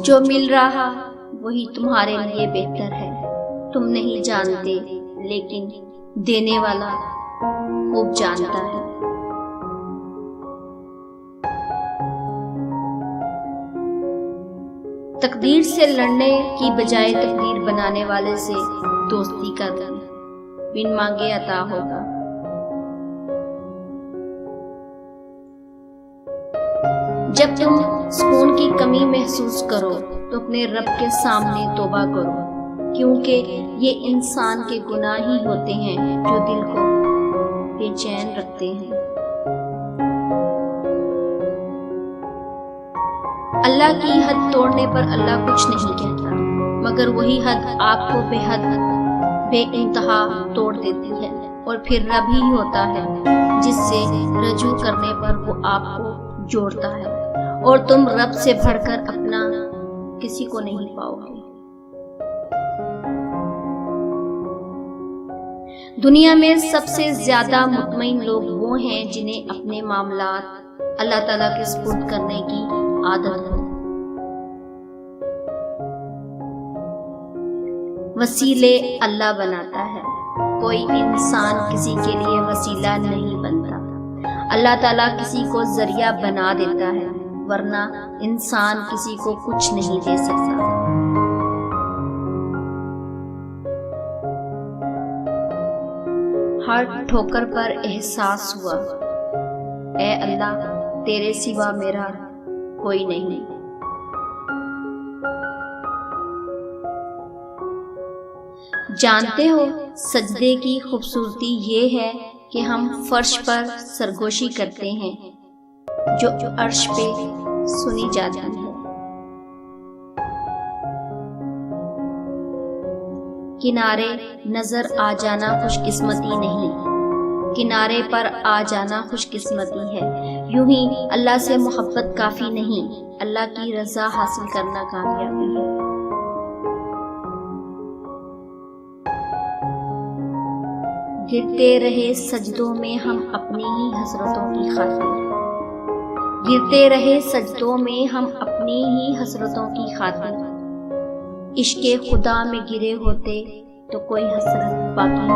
जो मिल रहा वही तुम्हारे लिए बेहतर है। तुम नहीं जानते, लेकिन देने वाला खूब जानता है। तकदीर से लड़ने की बजाय तकदीर बनाने वाले से दोस्ती कर लो, बिन मांगे अता होगा। जब तुम सुकून की कमी महसूस करो तो अपने रब के सामने तौबा करो, क्योंकि ये इंसान के गुनाह ही होते हैं जो दिल को बेचैन रखते हैं। अल्लाह की हद तोड़ने पर अल्लाह कुछ नहीं कहता, मगर वही हद आपको बेहद बेइंतहा तोड़ देती है, और फिर रब ही होता है जिससे रजू करने पर वो आपको जोड़ता है, और तुम रब से बढ़कर अपना किसी को नहीं पाओगे। दुनिया में सबसे ज्यादा मुतमईन लोग वो हैं जिन्हें अपने मामलात अल्लाह ताला के सुपुर्द करने की आदत हो। वसीले अल्लाह बनाता है, कोई इंसान किसी के लिए वसीला नहीं बनता। अल्लाह ताला किसी को जरिया बना देता है, वरना इंसान किसी को कुछ नहीं दे सकता। हर ठोकर पर एहसास हुआ, ऐ अल्लाह तेरे सिवा मेरा कोई नहीं। जानते हो सजदे की खूबसूरती ये है कि हम फर्श पर सरगोशी करते हैं जो अर्श पे सुनी जाती है। किनारे नजर आ जाना खुशकिस्मती नहीं, किनारे पर आ जाना खुशकिस्मती है। यूं ही अल्लाह से मोहब्बत काफी नहीं, अल्लाह की रजा हासिल करना कामयाबी है। गिरते रहे सजदों में हम अपनी ही हसरतों की खातिर, गिरते रहे सजदों में हम अपनी ही हसरतों की खातिर। इश्क़े खुदा में गिरे होते तो कोई हसरत बाकी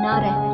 ना रहती।